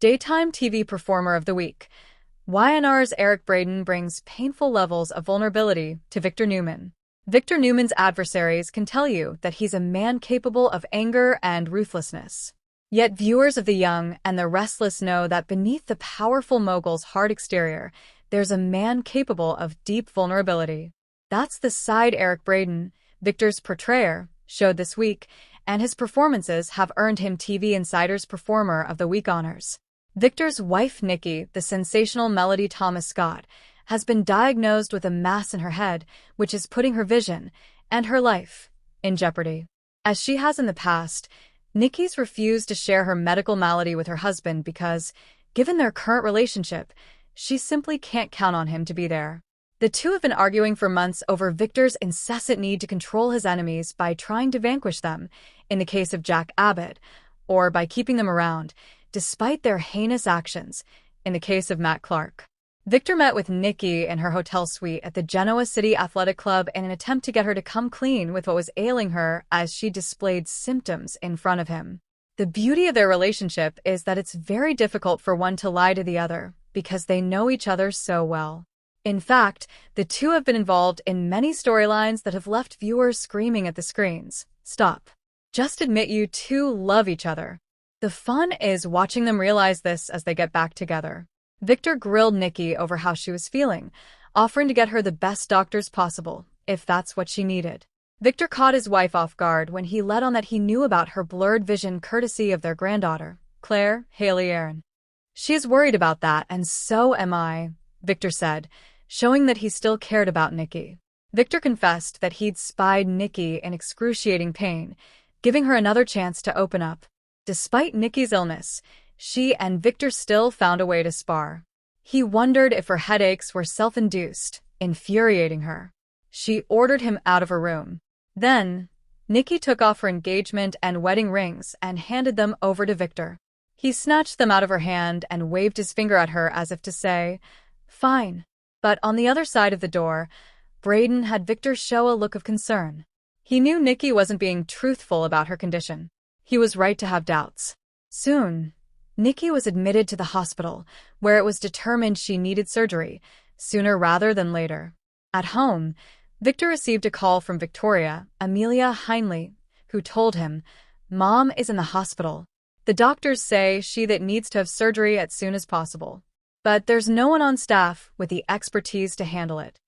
Daytime TV Performer of the Week. YNR's Eric Braeden brings painful levels of vulnerability to Victor Newman. Victor Newman's adversaries can tell you that he's a man capable of anger and ruthlessness. Yet viewers of The Young and the Restless know that beneath the powerful mogul's hard exterior, there's a man capable of deep vulnerability. That's the side Eric Braeden, Victor's portrayer, showed this week, and his performances have earned him TV Insider's Performer of the Week honors. Victor's wife Nikki, the sensational Melody Thomas Scott, has been diagnosed with a mass in her head, which is putting her vision and her life in jeopardy. As she has in the past, Nikki's refused to share her medical malady with her husband because, given their current relationship, she simply can't count on him to be there. The two have been arguing for months over Victor's incessant need to control his enemies by trying to vanquish them, in the case of Jack Abbott, or by keeping them around, despite their heinous actions, in the case of Matt Clark. Victor met with Nikki in her hotel suite at the Genoa City Athletic Club in an attempt to get her to come clean with what was ailing her as she displayed symptoms in front of him. The beauty of their relationship is that it's very difficult for one to lie to the other, because they know each other so well. In fact, the two have been involved in many storylines that have left viewers screaming at the screens. Stop. Just admit you two love each other. The fun is watching them realize this as they get back together. Victor grilled Nikki over how she was feeling, offering to get her the best doctors possible, if that's what she needed. Victor caught his wife off guard when he let on that he knew about her blurred vision courtesy of their granddaughter, Claire Haley Aaron. "She is worried about that, and so am I," Victor said, showing that he still cared about Nikki. Victor confessed that he'd spied Nikki in excruciating pain, giving her another chance to open up. Despite Nikki's illness, she and Victor still found a way to spar. He wondered if her headaches were self-induced, infuriating her. She ordered him out of her room. Then, Nikki took off her engagement and wedding rings and handed them over to Victor. He snatched them out of her hand and waved his finger at her as if to say, "Fine." But on the other side of the door, Braeden had Victor show a look of concern. He knew Nikki wasn't being truthful about her condition. He was right to have doubts. Soon, Nikki was admitted to the hospital, where it was determined she needed surgery, sooner rather than later. At home, Victor received a call from Victoria, Amelia Heinley, who told him, "Mom is in the hospital. The doctors say she that needs to have surgery as soon as possible. But there's no one on staff with the expertise to handle it."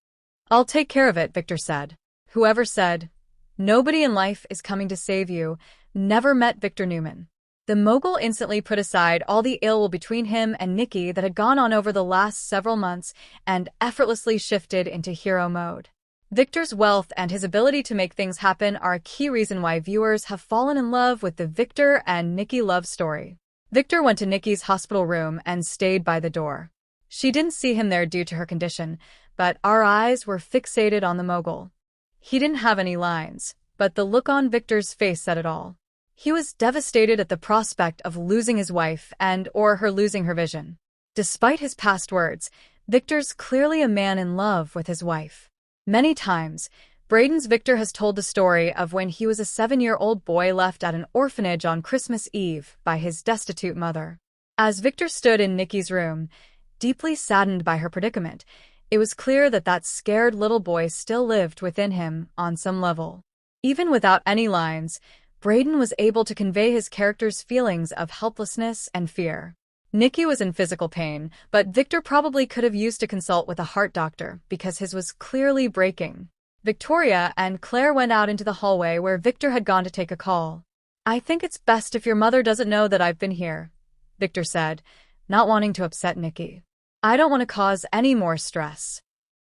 "I'll take care of it," Victor said. Whoever said, "Nobody in life is coming to save you," never met Victor Newman. The mogul instantly put aside all the ill will between him and Nikki that had gone on over the last several months and effortlessly shifted into hero mode. Victor's wealth and his ability to make things happen are a key reason why viewers have fallen in love with the Victor and Nikki love story. Victor went to Nikki's hospital room and stayed by the door. She didn't see him there due to her condition, but our eyes were fixated on the mogul. He didn't have any lines, but the look on Victor's face said it all. He was devastated at the prospect of losing his wife or her losing her vision. Despite his past words, Victor's clearly a man in love with his wife. Many times, Braeden's Victor has told the story of when he was a 7-year-old boy left at an orphanage on Christmas Eve by his destitute mother. As Victor stood in Nikki's room, deeply saddened by her predicament, it was clear that that scared little boy still lived within him on some level. Even without any lines, Braeden was able to convey his character's feelings of helplessness and fear. Nikki was in physical pain, but Victor probably could have used to consult with a heart doctor because his was clearly breaking. Victoria and Claire went out into the hallway where Victor had gone to take a call. "I think it's best if your mother doesn't know that I've been here," Victor said, not wanting to upset Nikki. "I don't want to cause any more stress."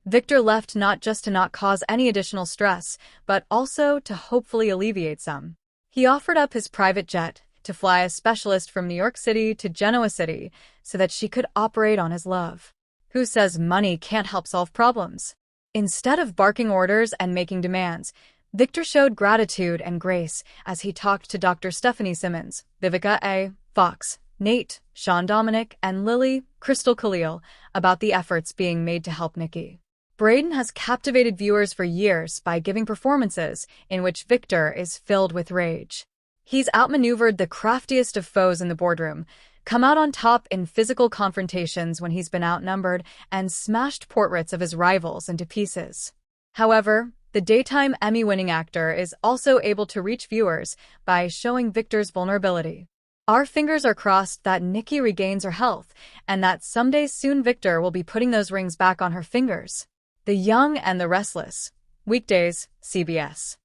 Victor left not just to not cause any additional stress, but also to hopefully alleviate some. He offered up his private jet to fly a specialist from New York City to Genoa City so that she could operate on his love. Who says money can't help solve problems? Instead of barking orders and making demands, Victor showed gratitude and grace as he talked to Dr. Stephanie Simmons, Vivica A. Fox, Nate, Sean Dominic, and Lily Crystal Khalil about the efforts being made to help Nikki. Braeden has captivated viewers for years by giving performances in which Victor is filled with rage. He's outmaneuvered the craftiest of foes in the boardroom, come out on top in physical confrontations when he's been outnumbered and smashed portraits of his rivals into pieces. However, the daytime Emmy-winning actor is also able to reach viewers by showing Victor's vulnerability. Our fingers are crossed that Nikki regains her health and that someday soon Victor will be putting those rings back on her fingers. The Young and the Restless. Weekdays, CBS.